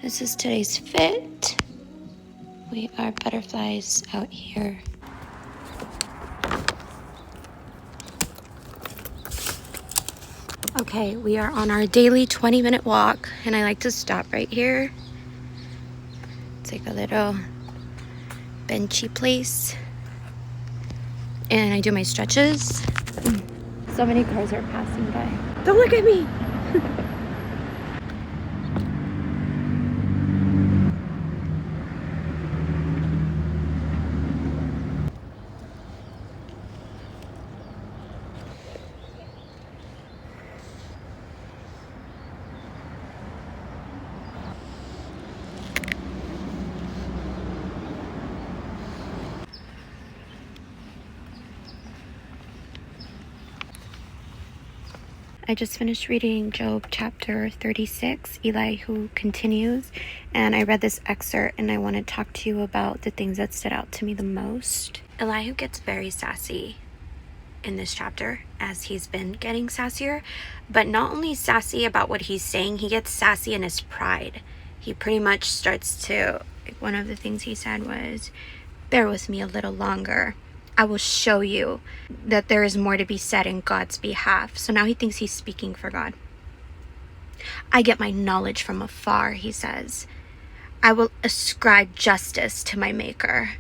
This is today's fit. We are butterflies out here. Okay, we are on our daily 20-minute walk, and I like to stop right here. It's like a little benchy place. And I do my stretches. So many cars are passing by. Don't look at me! I just finished reading Job chapter 36, Elihu continues, and I read this excerpt and I want to talk to you about the things that stood out to me the most. Elihu gets very sassy in this chapter, as he's been getting sassier, but not only sassy about what he's saying, he gets sassy in his pride. He pretty much starts to, one of the things he said was, "Bear with me a little longer. I will show you that there is more to be said in God's behalf." So now he thinks he's speaking for God. "I get my knowledge from afar," he says. "I will ascribe justice to my Maker.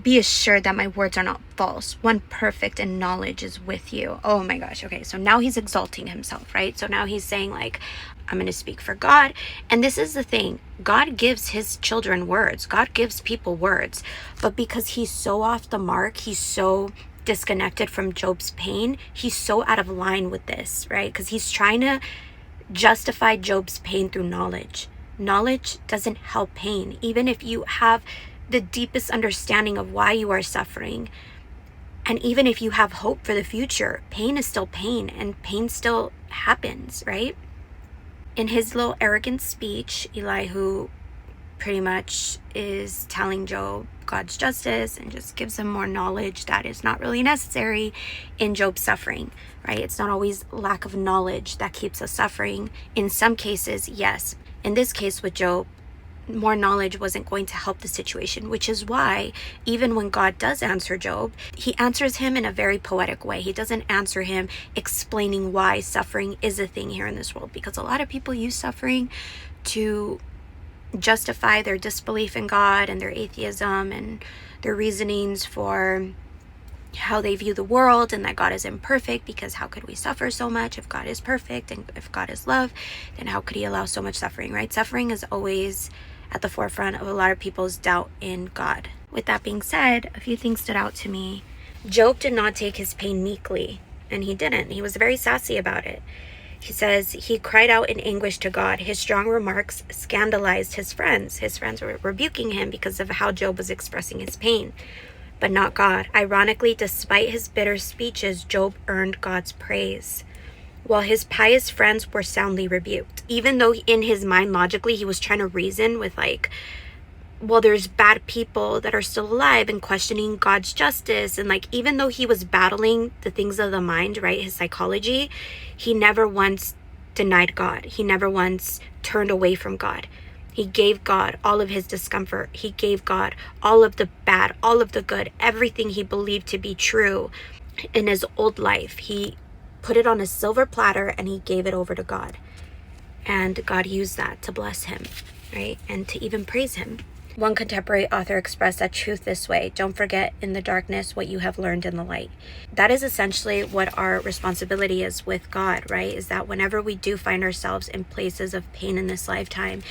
Be assured that my words are not false. One perfect in knowledge is with you." Oh my gosh. Okay, so now he's exalting himself, right? So now he's saying, like, I'm going to speak for God. And this is the thing. God gives his children words. God gives people words. But because he's so off the mark, he's so disconnected from Job's pain, he's so out of line with this, right? Because he's trying to justify Job's pain through knowledge. Knowledge doesn't help pain. Even if you have the deepest understanding of why you are suffering, and even if you have hope for the future, pain is still pain, and pain still happens, right? In his little arrogant speech, Elihu pretty much is telling Job God's justice and just gives him more knowledge that is not really necessary in Job's suffering, right? It's not always lack of knowledge that keeps us suffering. In some cases, yes. In this case with Job, more knowledge wasn't going to help the situation, which is why even when God does answer Job, he answers him in a very poetic way. He doesn't answer him explaining why suffering is a thing here in this world, because a lot of people use suffering to justify their disbelief in God and their atheism and their reasonings for how they view the world, and that God is imperfect, because how could we suffer so much if God is perfect, and if God is love, then how could he allow so much suffering, right? Suffering is always at the forefront of a lot of people's doubt in God. With that being said, a few things stood out to me. Job did not take his pain meekly, and he didn't. He was very sassy about it. He says he cried out in anguish to God. His strong remarks scandalized his friends. His friends were rebuking him because of how Job was expressing his pain, but not God. Ironically, despite his bitter speeches, Job earned God's praise, while his pious friends were soundly rebuked. Even though in his mind, logically, he was trying to reason with, like, well, there's bad people that are still alive, and questioning God's justice. And, like, even though he was battling the things of the mind, right, his psychology, he never once denied God. He never once turned away from God. He gave God all of his discomfort. He gave God all of the bad, all of the good, everything he believed to be true in his old life. He put it on a silver platter and he gave it over to God. And God used that to bless him, right? And to even praise him. One contemporary author expressed that truth this way: "Don't forget in the darkness what you have learned in the light." That is essentially what our responsibility is with God, right? Is that whenever we do find ourselves in places of pain in this lifetime,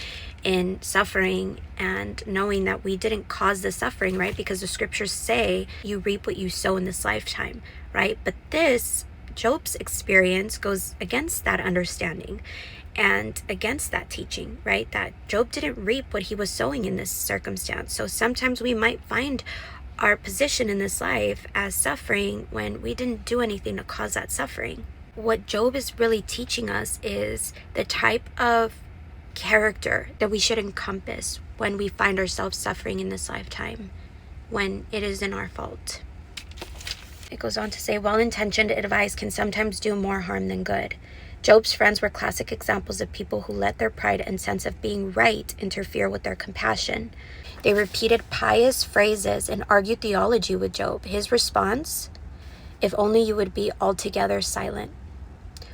in suffering, and knowing that we didn't cause the suffering, right? Because the scriptures say you reap what you sow in this lifetime, right? But Job's experience goes against that understanding and against that teaching, right? That Job didn't reap what he was sowing in this circumstance. So sometimes we might find our position in this life as suffering when we didn't do anything to cause that suffering. What Job is really teaching us is the type of character that we should encompass when we find ourselves suffering in this lifetime, when it isn't our fault. It goes on to say, well-intentioned advice can sometimes do more harm than good. Job's friends were classic examples of people who let their pride and sense of being right interfere with their compassion. They repeated pious phrases and argued theology with Job. His response, "If only you would be altogether silent.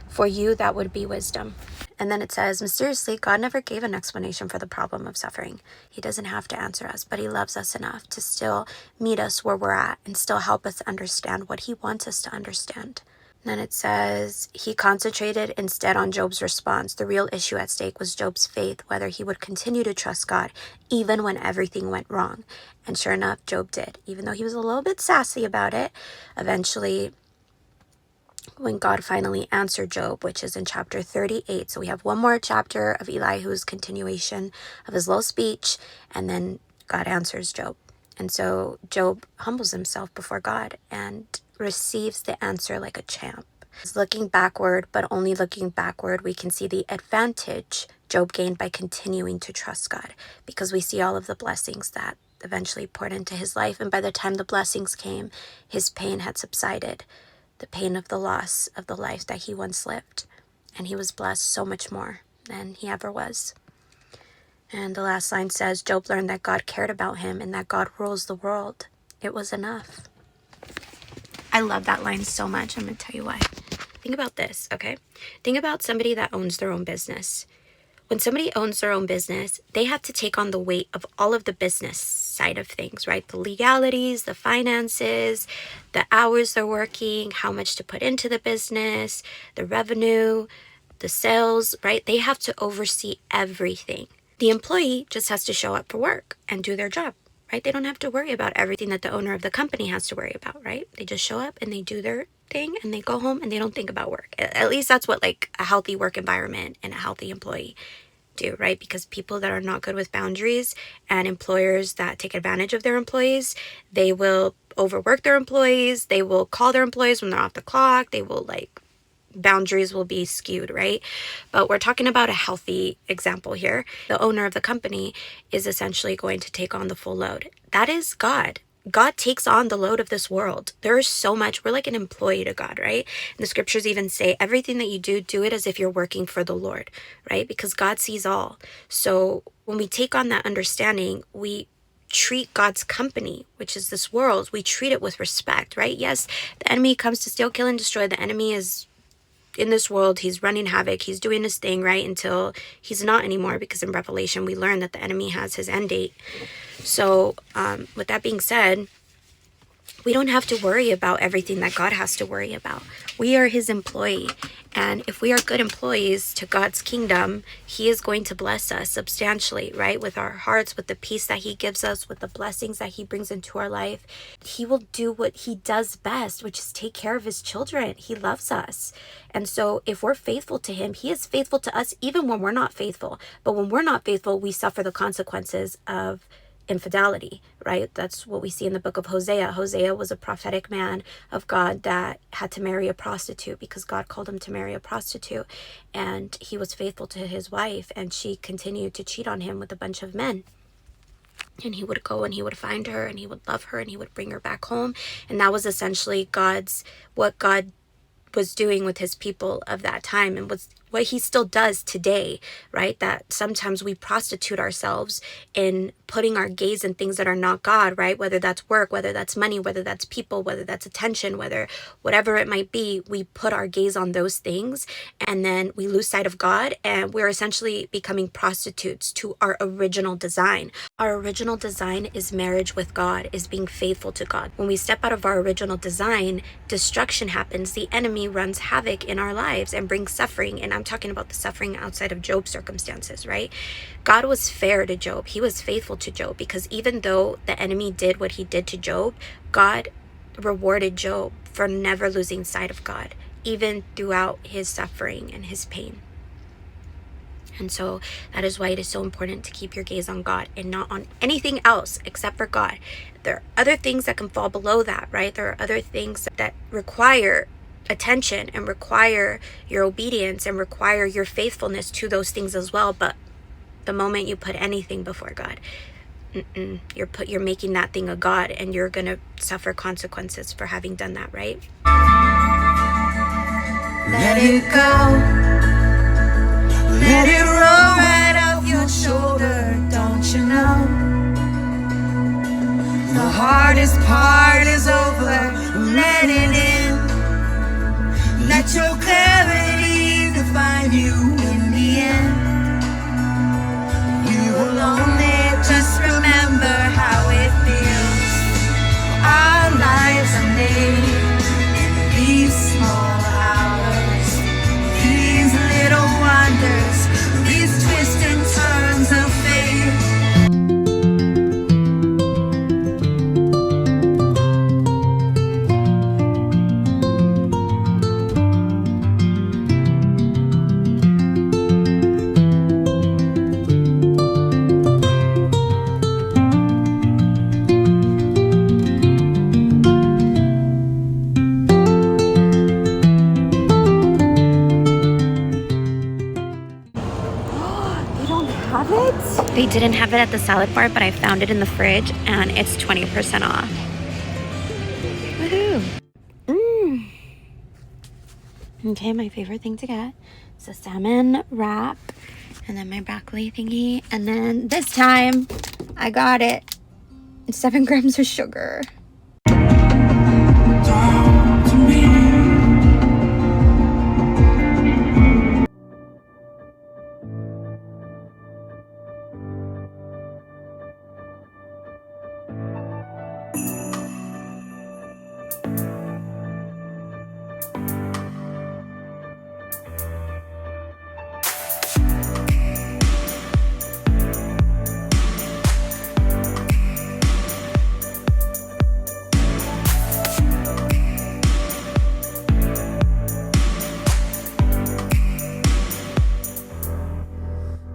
For you, that would be wisdom." And then it says, mysteriously, God never gave an explanation for the problem of suffering. He doesn't have to answer us, but he loves us enough to still meet us where we're at and still help us understand what he wants us to understand. And then it says, he concentrated instead on Job's response. The real issue at stake was Job's faith, whether he would continue to trust God even when everything went wrong. And sure enough, Job did. Even though he was a little bit sassy about it, eventually, when God finally answered Job, which is in chapter 38. So we have one more chapter of Elihu's continuation of his little speech, and then God answers Job. And so Job humbles himself before God and receives the answer like a champ. Looking backward, but only looking backward, we can see the advantage Job gained by continuing to trust God, because we see all of the blessings that eventually poured into his life. And by the time the blessings came, his pain had subsided. The pain of the loss of the life that he once lived. And he was blessed so much more than he ever was. And the last line says, Job learned that God cared about him and that God rules the world. It was enough. I love that line so much. I'm going to tell you why. Think about this, okay? Think about somebody that owns their own business. When somebody owns their own business, they have to take on the weight of all of the business side of things, right? The legalities, the finances, the hours they're working, how much to put into the business, the revenue, the sales, right? They have to oversee everything. The employee just has to show up for work and do their job, right? They don't have to worry about everything that the owner of the company has to worry about, right? They just show up and they do their thing and they go home and they don't think about work. At least that's what like a healthy work environment and a healthy employee do, right? Because people that are not good with boundaries and employers that take advantage of their employees, they will overwork their employees. They will call their employees when they're off the clock. They will boundaries will be skewed, right? But we're talking about a healthy example here. The owner of the company is essentially going to take on the full load. That is God. God takes on the load of this world. There is so much. We're like an employee to God, right? And the scriptures even say everything that you do, do it as if you're working for the Lord, right? Because God sees all. So when we take on that understanding, we treat God's company, which is this world, we treat it with respect, right? Yes, the enemy comes to steal, kill, and destroy. The enemy is in this world. He's running havoc. He's doing his thing, right? Until he's not anymore, because in Revelation, we learn that the enemy has his end date. So with that being said, we don't have to worry about everything that God has to worry about. We are his employee. And if we are good employees to God's kingdom, he is going to bless us substantially, right? With our hearts, with the peace that he gives us, with the blessings that he brings into our life. He will do what he does best, which is take care of his children. He loves us. And so if we're faithful to him, he is faithful to us even when we're not faithful. But when we're not faithful, we suffer the consequences of infidelity, right? That's what we see in the book of Hosea. Hosea was a prophetic man of God that had to marry a prostitute because God called him to marry a prostitute. And he was faithful to his wife, and she continued to cheat on him with a bunch of men. And he would go and he would find her and he would love her and he would bring her back home. And that was essentially what God was doing with his people of that time, and was what he still does today, right? That sometimes we prostitute ourselves in putting our gaze in things that are not God, right? Whether that's work, whether that's money, whether that's people, whether that's attention, whatever it might be, we put our gaze on those things and then we lose sight of God, and we're essentially becoming prostitutes to our original design. Our original design is marriage with God, is being faithful to God. When we step out of our original design, destruction happens. The enemy runs havoc in our lives and brings suffering. And I'm talking about the suffering outside of Job's circumstances, right? God was fair to Job. He was faithful to Job, because even though the enemy did what he did to Job, God rewarded Job for never losing sight of God, even throughout his suffering and his pain. And so that is why it is so important to keep your gaze on God and not on anything else except for God. There are other things that can fall below that, right? There are other things that require attention and require your obedience and require your faithfulness to those things as well. But the moment you put anything before God, you're making that thing a God, and you're gonna suffer consequences for having done that, right? Let it go. Let it roll right off your shoulder, don't you know? The hardest part is over, let it in. Let your clarity define you in the end. You will only just remember how it feels. Our lives are made in these small hours, these little wonders, these twists and turns of fate. They didn't have it at the salad bar, but I found it in the fridge and it's 20% off. Woohoo! Okay, my favorite thing to get is a salmon wrap and then my broccoli thingy. And then this time I got it. 7 grams of sugar. Talk to me.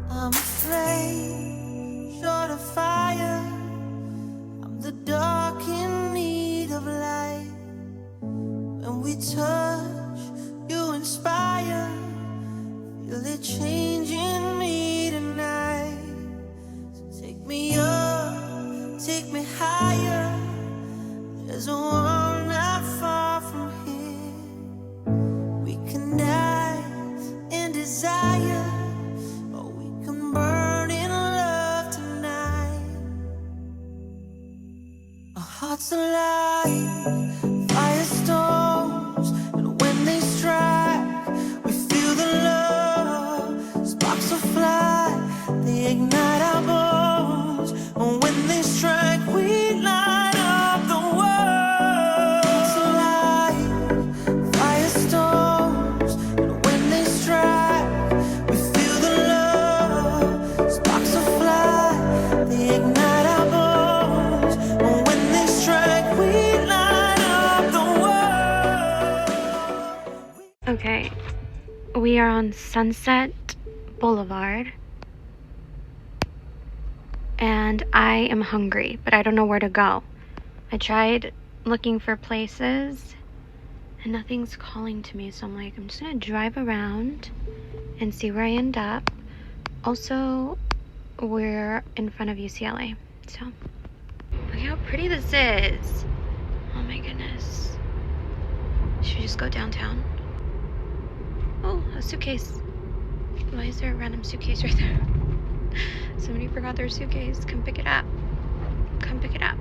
I'm a flame, short of fire. I'm the dark in need of light. When we touch, you inspire. Feel it changing me tonight. So take me up, take me higher. There's a world not far from here. We can dance in desire. Burn in love tonight. Our hearts alive, firestorms, and when they strike, we feel the love. Sparks will fly, they ignite our bones. And when they strike, we light up the world. Hearts alive, firestorms, and when they strike, we feel the love. Sparks will fly, they ignite our bones. And when they strike, we light up the world. Okay, we are on Sunset Boulevard. And I am hungry, but I don't know where to go. I tried looking for places and nothing's calling to me. So I'm like, I'm just gonna drive around and see where I end up. Also, we're in front of UCLA. So, look how pretty this is. Oh my goodness. Should we just go downtown? Oh, a suitcase. Why is there a random suitcase right there? Somebody forgot their suitcase. Come pick it up. Come pick it up.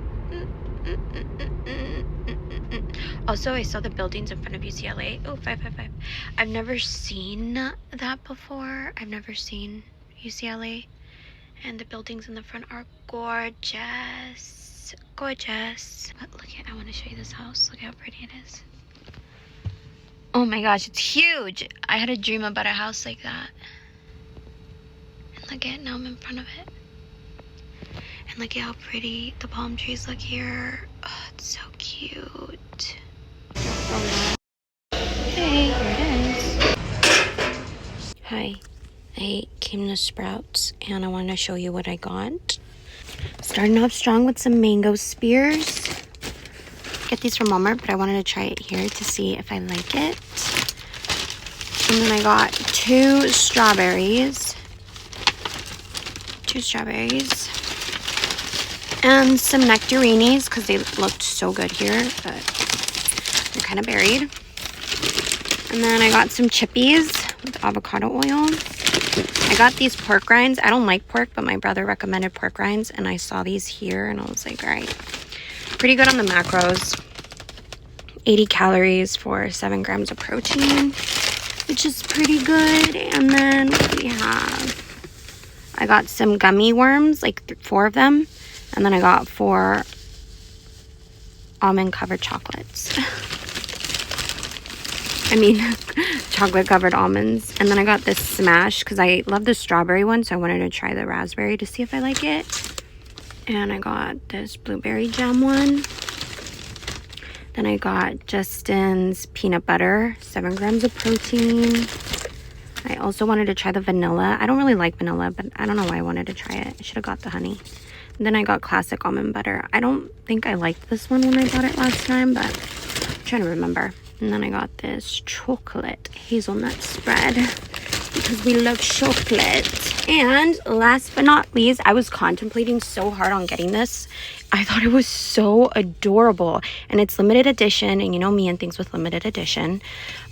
Also, I saw the buildings in front of UCLA. Oh, 555. I've never seen that before. I've never seen UCLA. And the buildings in the front are gorgeous. Gorgeous. But look at, I want to show you this house. Look how pretty it is. Oh my gosh, it's huge. I had a dream about a house like that. And look at, now I'm in front of it. And look at how pretty the palm trees look here. Oh, it's so cute. Hey, here it is. Hi, I came to Sprouts and I want to show you what I got. Starting off strong with some mango spears. Get these from Walmart, but I wanted to try it here to see if I like it. And then I got 2 strawberries. 2 strawberries. And some nectarinis, because they looked so good here, but they're kind of buried. And then I got some chippies with avocado oil. I got these pork rinds. I don't like pork, but my brother recommended pork rinds, and I saw these here, and I was like, all right. Pretty good on the macros. 80 calories for 7 grams of protein, which is pretty good. And then what do we have? I got some gummy worms, like 4 of them. And then I got 4 almond covered chocolates. I mean, chocolate covered almonds. And then I got this smash because I love the strawberry one, so I wanted to try the raspberry to see if I like it. And I got this blueberry jam one. Then I got Justin's peanut butter, 7 grams of protein. I also wanted to try the vanilla. I don't really like vanilla, but I don't know why I wanted to try it. I should have got the honey. And then I got classic almond butter. I don't think I liked this one when I bought it last time, but I'm trying to remember. And then I got this chocolate hazelnut spread because we love chocolate. And last but not least, I was contemplating so hard on getting this. I thought it was so adorable, and it's limited edition, and you know me and things with limited edition,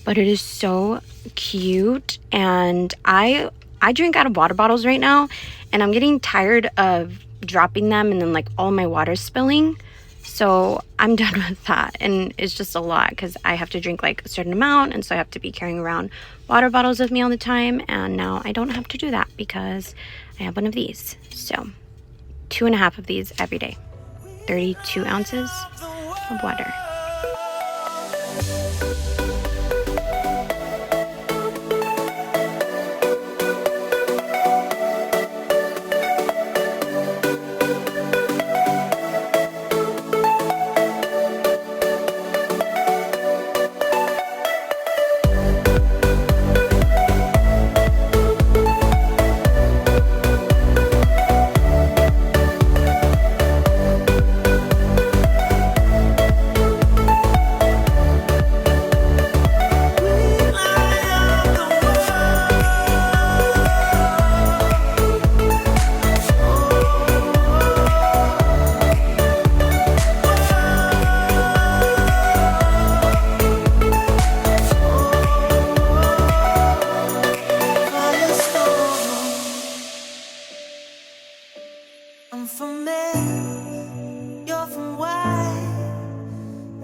but it is so cute. And I drink out of water bottles right now, and I'm getting tired of dropping them and then like all my water spilling. So I'm done with that, and it's just a lot because I have to drink like a certain amount, and so I have to be carrying around water bottles with me all the time. And now I don't have to do that because I have one of these. So 2.5 of these every day. 32 ounces of water. I'm from X, you're from Y,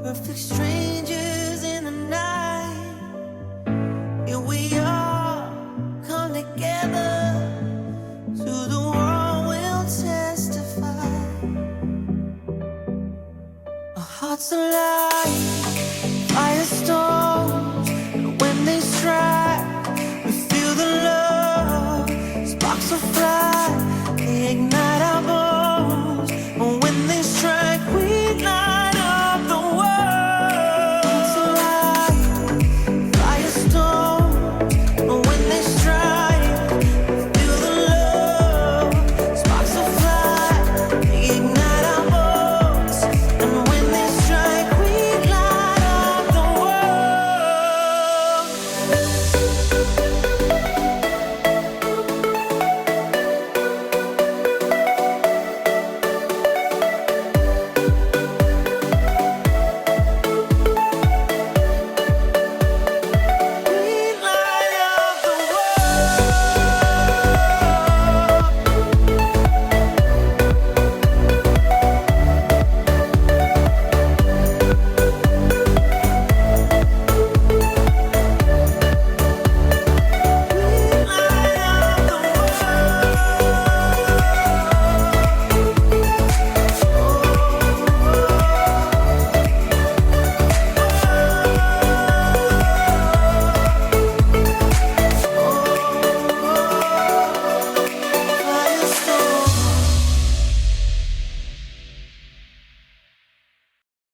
perfect strangers in the night. Here we are, come together, to the world we'll testify. Our hearts alive.